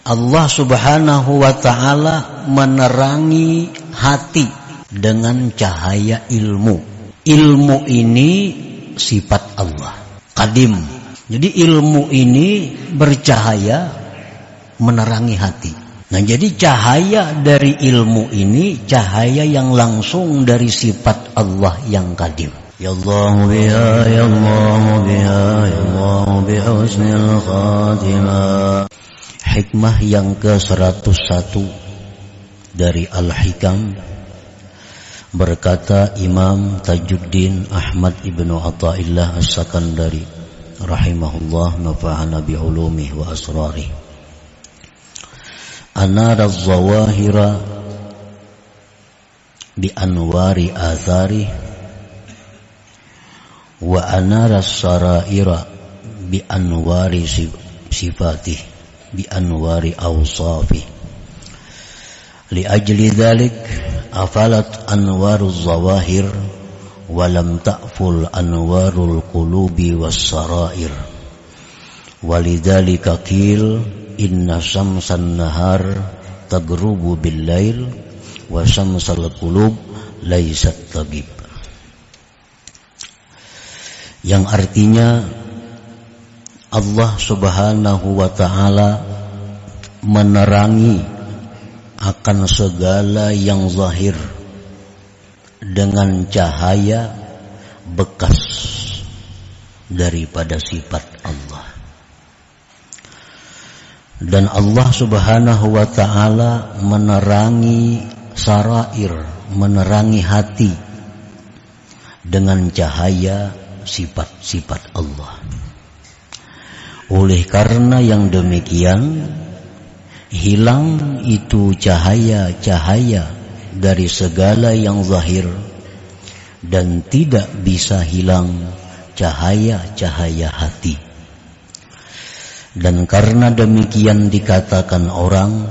Allah Subhanahu wa ta'ala menerangi hati dengan cahaya ilmu. Ilmu ini sifat Allah, qadim. Jadi ilmu ini bercahaya menerangi hati. Nah, jadi cahaya dari ilmu ini cahaya yang langsung dari sifat Allah yang qadim. Ya Allah biha, ya Allah biha, ya Allah bihusnil khatimah. Hikmah yang ke-101 dari Al-Hikam, berkata Imam Tajuddin Ahmad ibnu Athaillah As-Sakandari rahimahullah, nafa'ana bi'ulumihi wa asrarih. Anara az-zawahira bi anwari athari wa anara as-saraira bi anwari sifatih bi anwari awsafi. Li ajli dhalik afalat anwaruz zawahir wa lam ta'ful anwarul qulubi was sarair. Walidhalika qil inna syamsan nahar tagrubu bil lail wa syamsal qulub laysat tabib. Yang artinya Allah Subhanahu wa ta'ala menerangi akan segala yang zahir dengan cahaya bekas daripada sifat Allah. Dan Allah Subhanahu wa ta'ala menerangi sarair, menerangi hati dengan cahaya sifat-sifat Allah. Oleh karena yang demikian, hilang itu cahaya-cahaya dari segala yang zahir, dan tidak bisa hilang cahaya-cahaya hati. Dan karena demikian dikatakan orang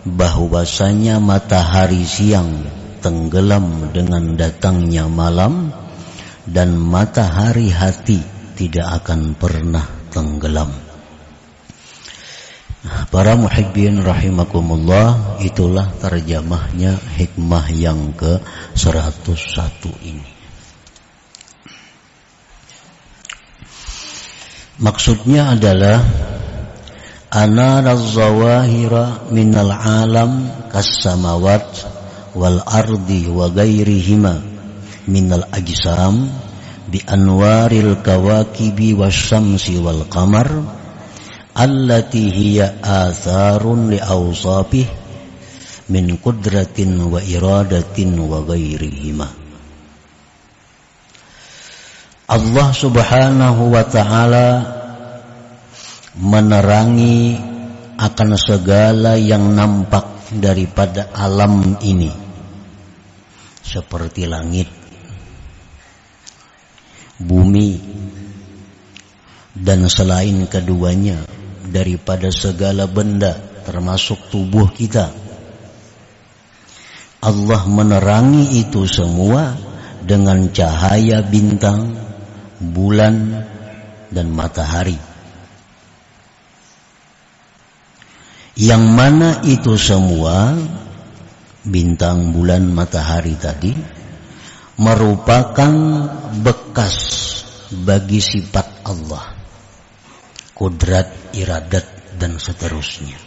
bahwasanya matahari siang tenggelam dengan datangnya malam, dan matahari hati tidak akan pernah tenggelam. Para muhibbin rahimakumullah, itulah terjemahnya hikmah yang ke-101 ini. Maksudnya adalah anara az-zawahira minal alam kas-samawat wal ardi wa ghairihima minal ajsam bi anwaril kawakibi wasyamsi wal qamar allati hiya atharun li awsafih min qudratin wa iradatin wa ghairihima. Allah Subhanahu wa ta'ala menerangi akan segala yang nampak daripada alam ini, seperti langit, bumi, dan selain keduanya daripada segala benda termasuk tubuh kita. Allah menerangi itu semua dengan cahaya bintang, bulan, dan matahari. Yang mana itu semua, bintang, bulan, matahari tadi, merupakan bekas bagi sifat Allah, kudrat, iradat, dan seterusnya.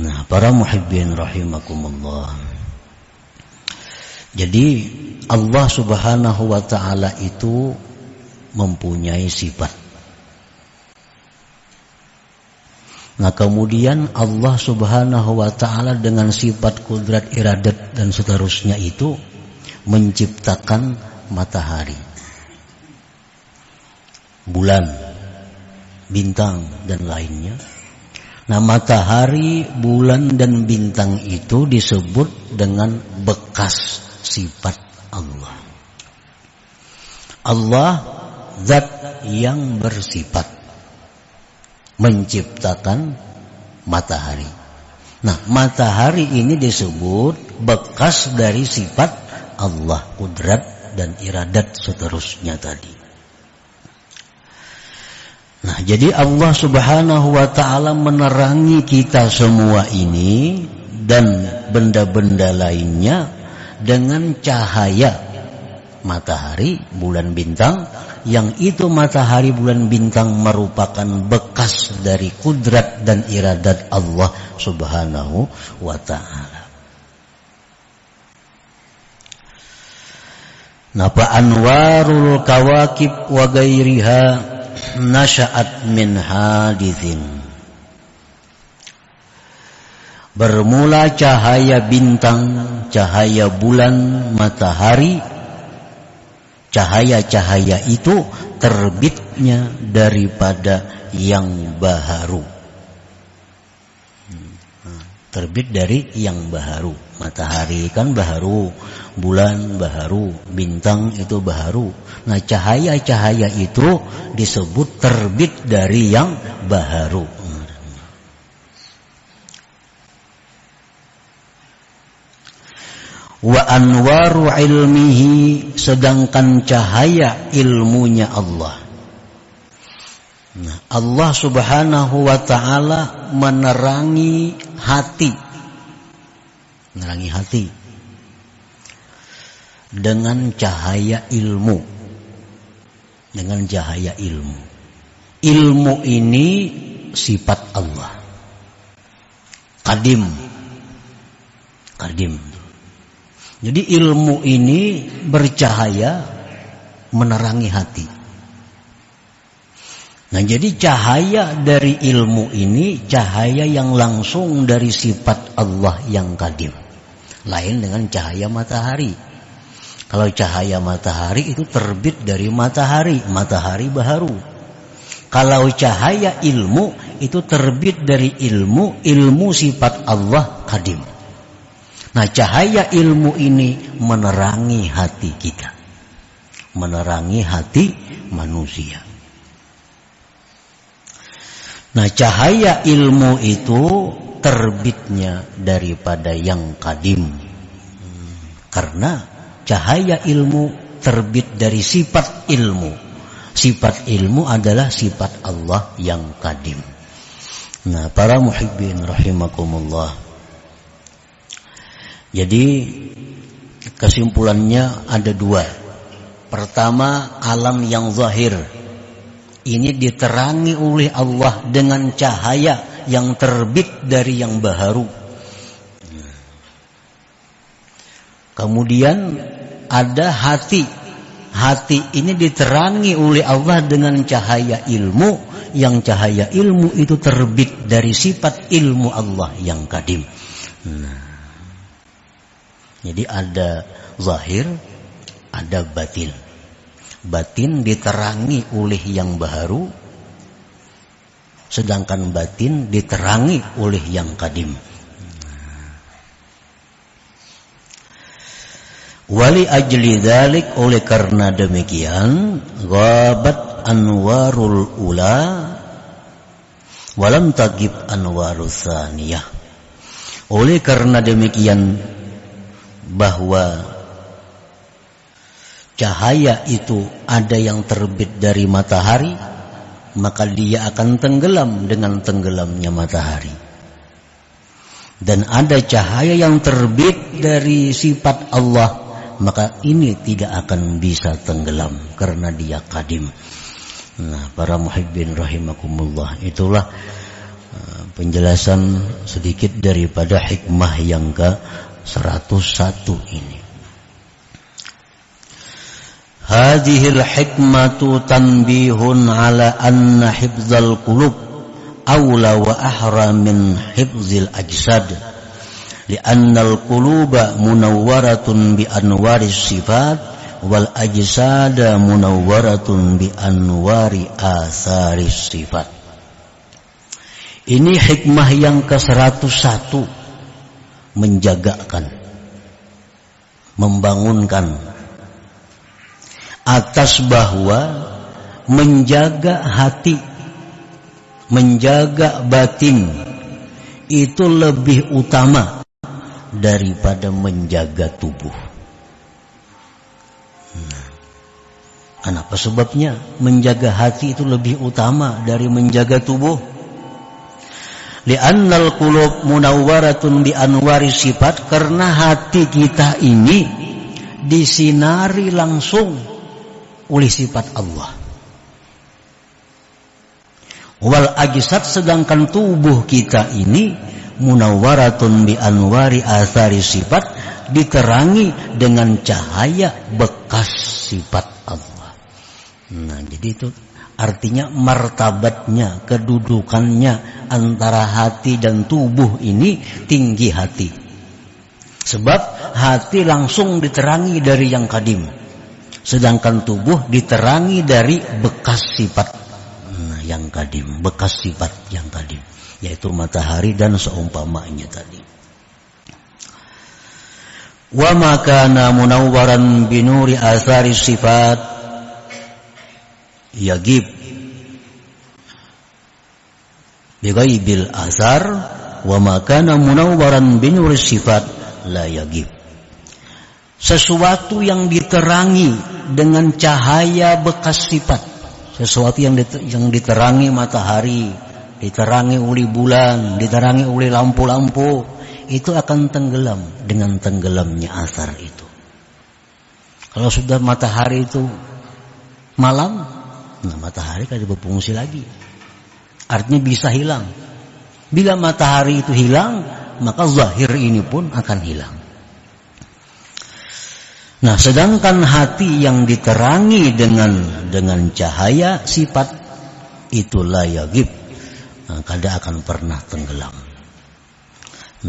Nah, para muhibbin rahimakumullah, jadi Allah Subhanahu wa ta'ala itu mempunyai sifat. Nah, kemudian Allah Subhanahu wa ta'ala dengan sifat kudrat, iradat, dan seterusnya itu menciptakan matahari, bulan, bintang, dan lainnya. Nah, matahari, bulan, dan bintang itu disebut dengan bekas sifat Allah. Allah zat yang bersifat menciptakan matahari. Nah, matahari ini disebut bekas dari sifat Allah, kudrat dan iradat seterusnya tadi. Nah, Nah, jadi Allah Subhanahu wa ta'ala menerangi kita semua ini dan benda-benda lainnya dengan cahaya matahari, bulan, bintang, yang itu matahari, bulan, bintang merupakan bekas dari kudrat dan iradat Allah Subhanahu wa ta'ala. Napa anwarul kawakib wa gairiha nasya'at min hadithin. Bermula cahaya bintang, cahaya bulan, matahari, cahaya-cahaya itu terbitnya daripada yang baharu. Terbit dari yang baharu. Matahari kan baharu, bulan baharu, bintang itu baharu. Nah, cahaya-cahaya itu disebut terbit dari yang baharu. Wa anwaru ilmihi, sedangkan cahaya ilmunya Allah. Nah, Allah Subhanahu wa ta'ala menerangi hati. Menerangi hati dengan cahaya ilmu. Dengan cahaya ilmu. Ilmu ini sifat Allah. Qadim. Qadim. Jadi ilmu ini bercahaya menerangi hati. Nah, jadi cahaya dari ilmu ini cahaya yang langsung dari sifat Allah yang qadim. Lain dengan cahaya matahari. Kalau cahaya matahari itu terbit dari matahari, matahari baharu. Kalau cahaya ilmu itu terbit dari ilmu, ilmu sifat Allah qadim. Nah, cahaya ilmu ini menerangi hati kita. Menerangi hati manusia. Nah, cahaya ilmu itu terbitnya daripada yang qadim. Karena cahaya ilmu terbit dari sifat ilmu. Sifat ilmu adalah sifat Allah yang qadim. Nah, para muhibbin rahimakumullah. Jadi kesimpulannya ada dua. Pertama, alam yang zahir ini diterangi oleh Allah dengan cahaya yang terbit dari yang baharu. Kemudian ada hati. Hati ini diterangi oleh Allah dengan cahaya ilmu, yang cahaya ilmu itu terbit dari sifat ilmu Allah yang qadim. Nah, jadi ada zahir, ada batin. Batin diterangi oleh yang baharu, sedangkan batin diterangi oleh yang qadim. Wali ajli dzalik, oleh karena demikian, ghabat anwarul ula walam tagib anwarul tsaniyah. Oleh karena demikian, bahwa cahaya itu ada yang terbit dari matahari, maka dia akan tenggelam dengan tenggelamnya matahari. Dan ada cahaya yang terbit dari sifat Allah, maka ini tidak akan bisa tenggelam karena dia qadim. Nah, para muhibbin rahimakumullah, itulah penjelasan sedikit daripada hikmah yang ke-101 ini. Hadhil hikmatu tanbihun ala anna hifdzal qulub awla wa ahra min hifdzil ajsad, li'anna al-quluba munawwaratun bi anwaris sifat wal ajsada munawwaratun bi anwari atharis sifat. Ini hikmah yang ke-101, menjagakan, membangunkan atas bahwa menjaga hati, menjaga batin itu lebih utama daripada menjaga tubuh. Apa sebabnya? Menjaga hati itu lebih utama dari menjaga tubuh. Li'annal qulub munawwaratun bi anwari sifat, karena hati kita ini disinari langsung oleh sifat Allah. Wal ajsad, sedangkan tubuh kita ini munawwaratun bi anwari athari sifat, diterangi dengan cahaya bekas sifat Allah. Nah, jadi itu artinya martabatnya, kedudukannya antara hati dan tubuh ini tinggi hati. Sebab hati langsung diterangi dari yang kadim, sedangkan tubuh diterangi dari bekas sifat yang kadim, bekas sifat yang kadim, yaitu matahari dan seumpamanya tadi. Wa ma kana munawwaran binuri athari sifat yagib bighaibil athar, wa ma kana munawwaran binuri sifat la yagib. Sesuatu yang diterangi dengan cahaya bekas sifat, sesuatu yang diterangi matahari, diterangi oleh bulan, diterangi oleh lampu-lampu, itu akan tenggelam dengan tenggelamnya asar itu. Kalau sudah matahari itu malam, nah matahari kan berfungsi lagi, artinya bisa hilang. Bila matahari itu hilang, maka zahir ini pun akan hilang. Nah, sedangkan hati yang diterangi dengan cahaya sifat, itulah yagib, nah, kada akan pernah tenggelam.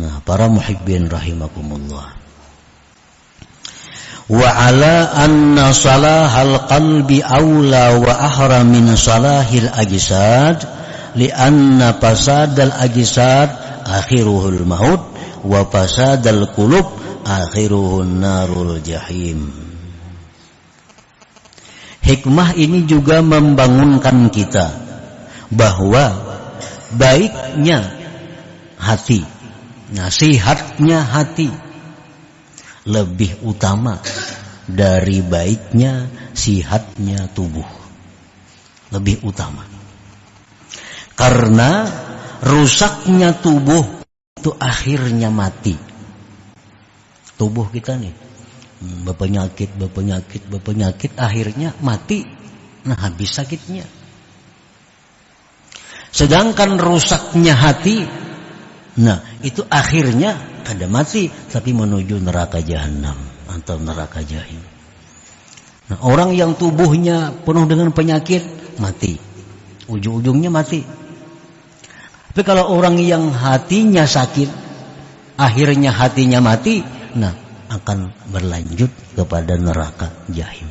Nah, para muhibbin rahimakumullah. Wa ala anna salahal qalbi aula wa ahra min salahil ajsad, li anna fasadal ajsad akhiruhul maut wa fasadal qulub akhiruhun narul jahim. Hikmah ini juga membangunkan kita bahwa baiknya hati, nasihatnya hati lebih utama dari baiknya sihatnya tubuh. Lebih utama. Karena rusaknya tubuh itu akhirnya mati. Tubuh kita nih berpenyakit, akhirnya mati. Nah, habis sakitnya. Sedangkan rusaknya hati, nah itu akhirnya kada mati, tapi menuju neraka jahanam atau neraka jahim. Nah, orang yang tubuhnya penuh dengan penyakit, mati, ujung-ujungnya mati. Tapi kalau orang yang hatinya sakit, akhirnya hatinya mati, nah akan berlanjut kepada neraka jahim.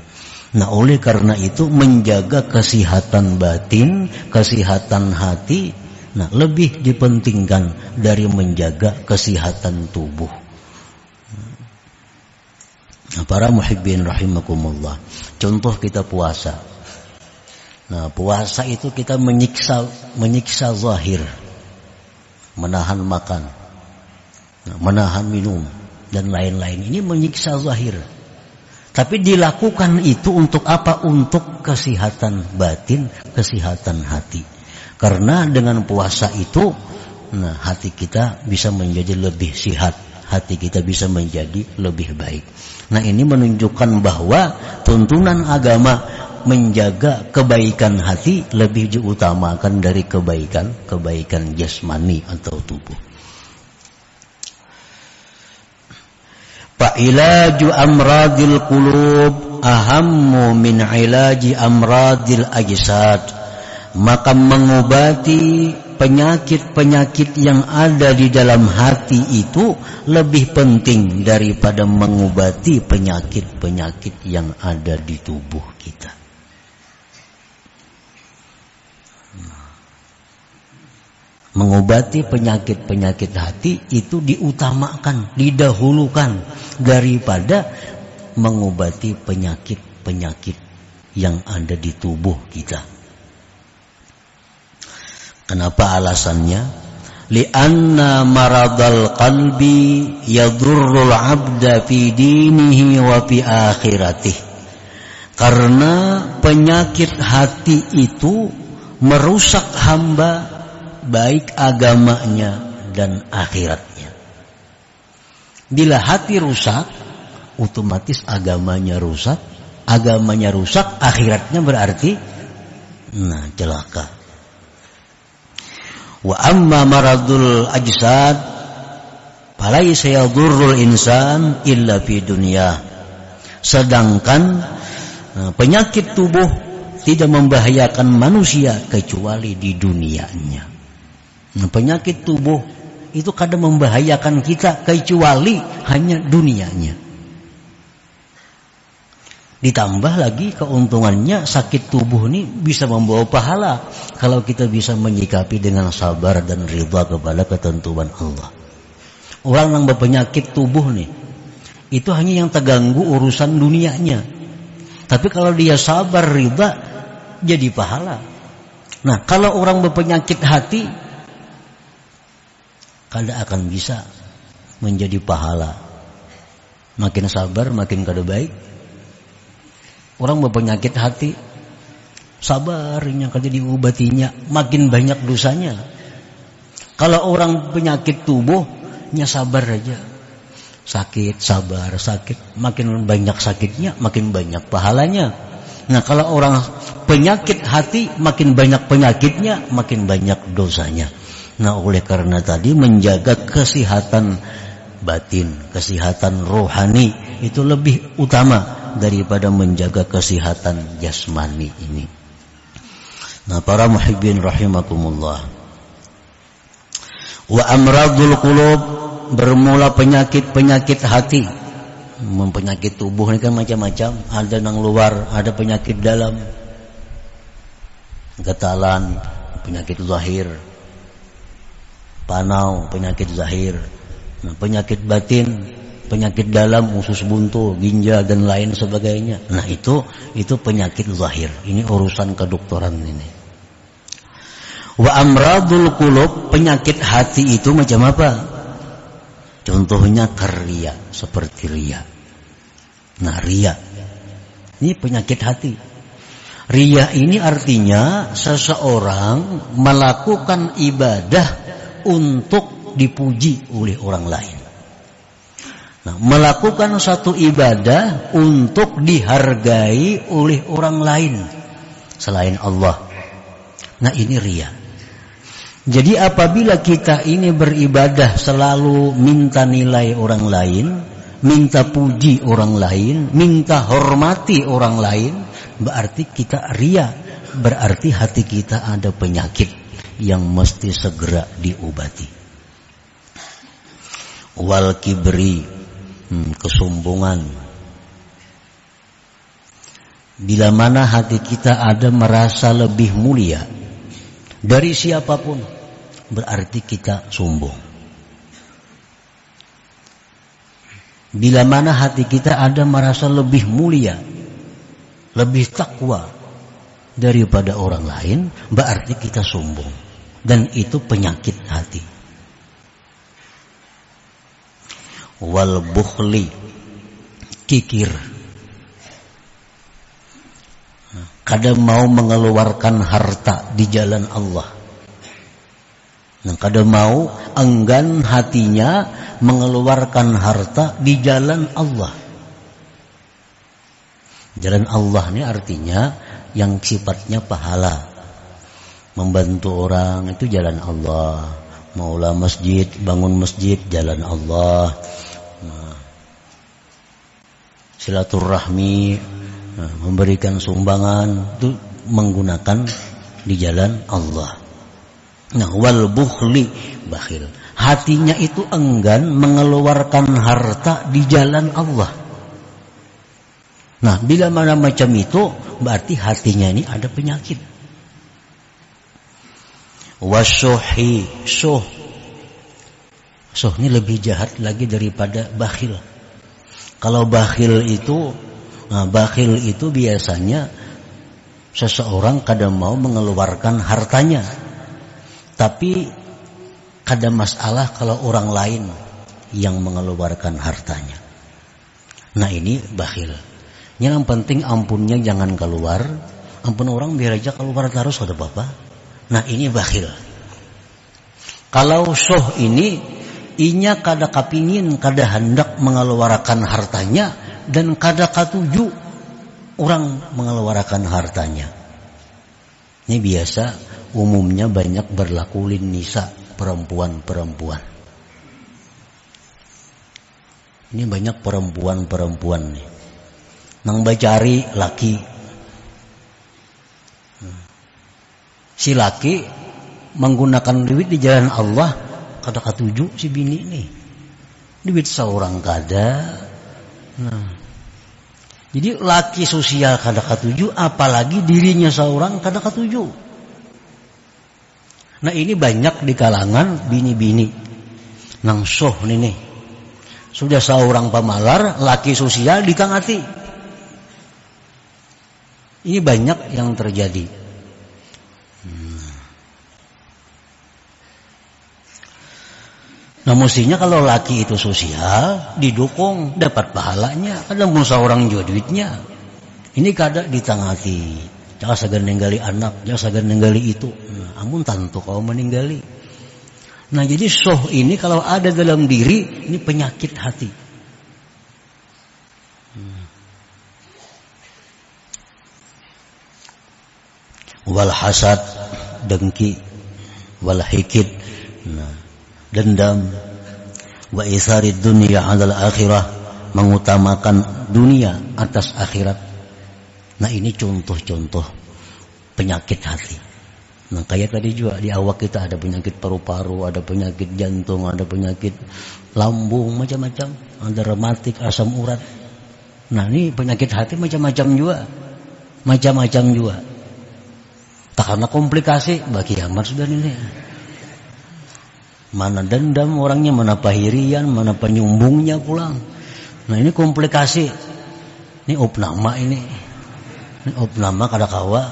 Nah, oleh karena itu menjaga kesehatan batin, kesehatan hati, nah lebih dipentingkan dari menjaga kesehatan tubuh. Nah, para muhibbin rahimakumullah, contoh kita puasa. Nah, puasa itu kita menyiksa zahir, menahan makan, menahan minum dan lain-lain. Ini menyiksa zahir. Tapi dilakukan itu untuk apa? Untuk kesehatan batin, kesehatan hati. Karena dengan puasa itu, nah hati kita bisa menjadi lebih sehat, hati kita bisa menjadi lebih baik. Nah, ini menunjukkan bahwa tuntunan agama menjaga kebaikan hati lebih diutamakan dari kebaikan jasmani atau tubuh. Fa ilaju amradil qulub ahammu min ilaji amradil ajsad. Maka mengobati penyakit-penyakit yang ada di dalam hati itu lebih penting daripada mengobati penyakit-penyakit yang ada di tubuh kita. Mengobati penyakit-penyakit hati itu diutamakan, didahulukan daripada mengobati penyakit-penyakit yang ada di tubuh kita. Kenapa alasannya? Li'anna maradal qalbi yadurrul 'abda fi dinihi wa fi akhiratih. Karena penyakit hati itu merusak hamba baik agamanya dan akhiratnya. Bila hati rusak, otomatis agamanya rusak, akhiratnya berarti celaka. Wa amma maradul ajsad falaysa yadurrul insan illa fi dunya. Sedangkan penyakit tubuh tidak membahayakan manusia kecuali di dunianya. Penyakit tubuh itu kadang membahayakan kita kecuali hanya dunianya. Ditambah lagi keuntungannya, sakit tubuh ini bisa membawa pahala kalau kita bisa menyikapi dengan sabar dan ridha kepada ketentuan Allah. Orang yang berpenyakit tubuh nih, itu hanya yang terganggu urusan dunianya. Tapi kalau dia sabar ridha, jadi pahala. Nah, kalau orang berpenyakit hati, kada akan bisa menjadi pahala. Makin sabar, makin kada baik. Orang berpenyakit hati, sabarnya kada diobatinya, makin banyak dosanya. Kalau orang penyakit tubuhnya sabar aja, sakit, sabar, sakit, makin banyak sakitnya, makin banyak pahalanya. Nah, kalau orang penyakit hati, makin banyak penyakitnya, makin banyak dosanya. Nah, oleh karena tadi menjaga kesehatan batin, kesehatan rohani itu lebih utama daripada menjaga kesehatan jasmani ini. Nah, para muhibbin rahimakumullah. Wa amradul qulub, bermula penyakit-penyakit hati. Penyakit tubuh ini kan macam-macam, ada yang luar, ada penyakit dalam. Getalan, penyakit zahir. Panau, penyakit zahir. Nah, penyakit batin, penyakit dalam, usus buntu, ginjal dan lain sebagainya. Nah, itu penyakit zahir. Ini urusan kedokteran ini. Wa amradul qulub, penyakit hati itu macam apa? Contohnya riya, seperti riya. Nah, riya ini penyakit hati. Riya ini artinya seseorang melakukan ibadah untuk dipuji oleh orang lain. Nah, melakukan satu ibadah untuk dihargai oleh orang lain selain Allah. Nah, ini riya. Jadi apabila kita ini beribadah selalu minta nilai orang lain, minta puji orang lain, minta hormati orang lain, berarti kita riya, berarti hati kita ada penyakit yang mesti segera diobati. Wal kibri, kesombongan. Bila mana hati kita ada merasa lebih mulia dari siapapun, berarti kita sombong. Bila mana hati kita ada merasa lebih mulia, lebih takwa daripada orang lain, berarti kita sombong. Dan itu penyakit hati. Wal bukhli, kikir. Kadang mau mengeluarkan harta di jalan Allah. Nah, kadang mau enggan hatinya mengeluarkan harta di jalan Allah. Jalan Allah ini artinya yang sifatnya pahala. Membantu orang itu jalan Allah. Maulah masjid, bangun masjid, jalan Allah. Silaturahmi, memberikan sumbangan itu menggunakan di jalan Allah. Nah, wal bukhli, bakhil. Hatinya itu enggan mengeluarkan harta di jalan Allah. Nah, bila mana macam itu, berarti hatinya ini ada penyakit. Wasyuhi, syuh ini lebih jahat lagi daripada bakhil. Kalau bakhil itu biasanya seseorang kadang mau mengeluarkan hartanya, tapi kadang masalah kalau orang lain yang mengeluarkan hartanya. Nah, ini bakhil. Yang penting ampunnya jangan keluar. Ampun orang biar aja keluar terus ada Bapak. Nah ini bakhil. Kalau syuh ini inya kada kapingin, kada hendak mengeluarkan hartanya, dan kada katuju orang mengeluarkan hartanya. Ini biasa umumnya banyak berlaku lin nisa, perempuan-perempuan. Ini banyak perempuan-perempuan nih. Nang bacari laki. Si laki menggunakan duit di jalan Allah, kada katuju si bini nih. Duit seorang kada. Nah, jadi laki sosial kada katuju, apalagi dirinya seorang kada katuju. Nah ini banyak di kalangan bini-bini. Nang soh nih. Sudah seorang pamalar, laki sosial ditangati. Ini banyak yang terjadi. Nah mestinya kalau laki itu sosial, didukung, dapat pahalanya. Kadang pun seorang jual duitnya. Ini kada ditangati. Jangan segan ninggali anak, jangan segan ninggali itu. Nah, amun tantu kau meninggali. Nah jadi soh ini kalau ada dalam diri, ini penyakit hati. Wal hasad, dengki, wal hikid, nah, dendam, wa isarid dunya 'alal akhirah, mengutamakan dunia atas akhirat. Nah ini contoh-contoh penyakit hati. Nah kayak tadi juga di awak kita ada penyakit paru-paru, ada penyakit jantung, ada penyakit lambung, macam-macam, ada rematik, asam urat. Nah ini penyakit hati macam-macam juga, macam-macam juga. Tak karena komplikasi bagi amat sudah ini. Mana dendam orangnya, mana pahirian, mana penyumbungnya pulang. Nah ini komplikasi. Ini opnama ini. Ini opnama kada kawa.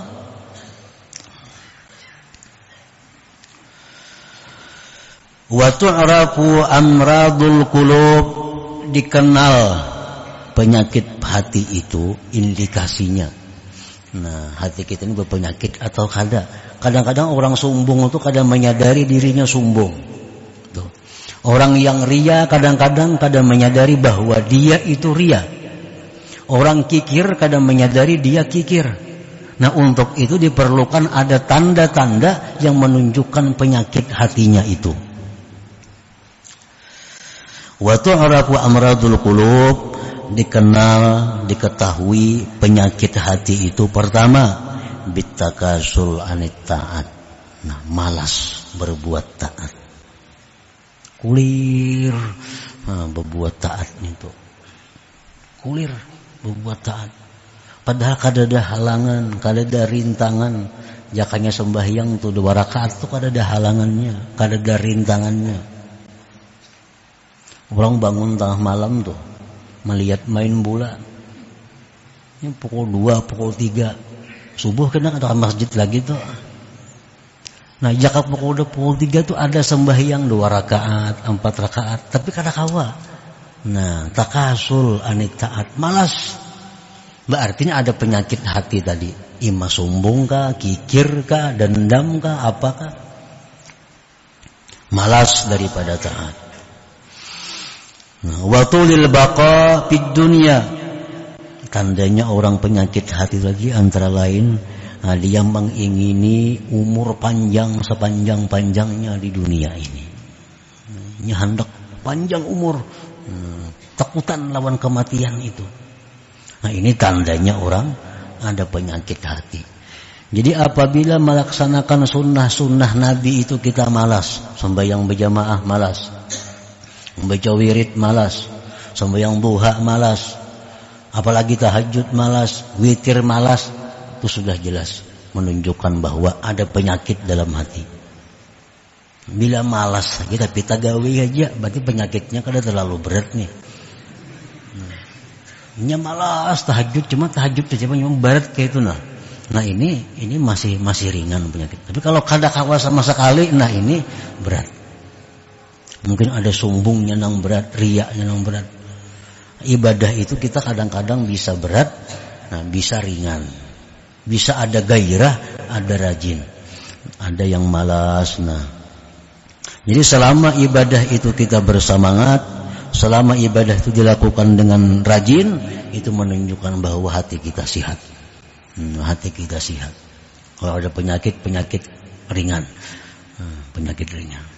Wa tu'rafu amradul qulub, dikenal penyakit hati itu indikasinya. Nah, hati kita ini berpenyakit atau kada. Kadang-kadang orang sombong itu kadang menyadari dirinya sombong. Tuh. Orang yang ria kadang-kadang kadang menyadari bahwa dia itu ria. Orang kikir kadang menyadari dia kikir. Nah, untuk itu diperlukan ada tanda-tanda yang menunjukkan penyakit hatinya itu. Wa tu'rafu amradul qulub, dikenal, diketahui penyakit hati itu pertama bitakasul anit taat. Nah, malas berbuat taat. Kulir berbuat taat itu. Kulir berbuat taat. Padahal kada ada halangan, kada ada rintangan. Jakanya sembahyang tuh 2 rakaat tuh kada ada halangannya, kada ada rintangannya. Orang bangun tengah malam tuh melihat main bola. Ini pukul 2, pukul 3. Subuh kena ada masjid lagi tuh. Nah, jika pukul 3 tuh ada sembahyang 2 rakaat, 4 rakaat, tapi kada kawa. Nah, takasul anit taat, malas. Berarti ada penyakit hati tadi. Ima sombong kah, kikir kah, dendam kah, apakah? Malas daripada taat. Wa tulil baqa fid dunya. Tandanya orang penyakit hati lagi antara lain dia mengingini umur panjang sepanjang-panjangnya di dunia ini. Dia hendak panjang umur, takutan lawan kematian itu. Nah ini tandanya orang ada penyakit hati. Jadi apabila melaksanakan sunnah-sunnah Nabi itu kita malas, sembahyang berjamaah malas, membaca wirid malas, sembahyang duha malas, apalagi tahajud malas, witir malas, itu sudah jelas menunjukkan bahwa ada penyakit dalam hati. Bila malas kita pita gawe aja, berarti penyakitnya kada terlalu berat nih. Nya malas tahajud, cuma tahajud saja cuma berat kayak itu nah. Nah ini masih ringan penyakit. Tapi kalau kada kawa sama sekali, nah ini berat. Mungkin ada sombongnya nang berat, riaknya nang berat. Ibadah itu kita kadang-kadang bisa berat, nah bisa ringan. Bisa ada gairah, ada rajin. Ada yang malas. Nah, jadi selama ibadah itu kita bersemangat, selama ibadah itu dilakukan dengan rajin, itu menunjukkan bahwa hati kita sehat. Hati kita sehat. Kalau ada penyakit ringan. Penyakit ringan.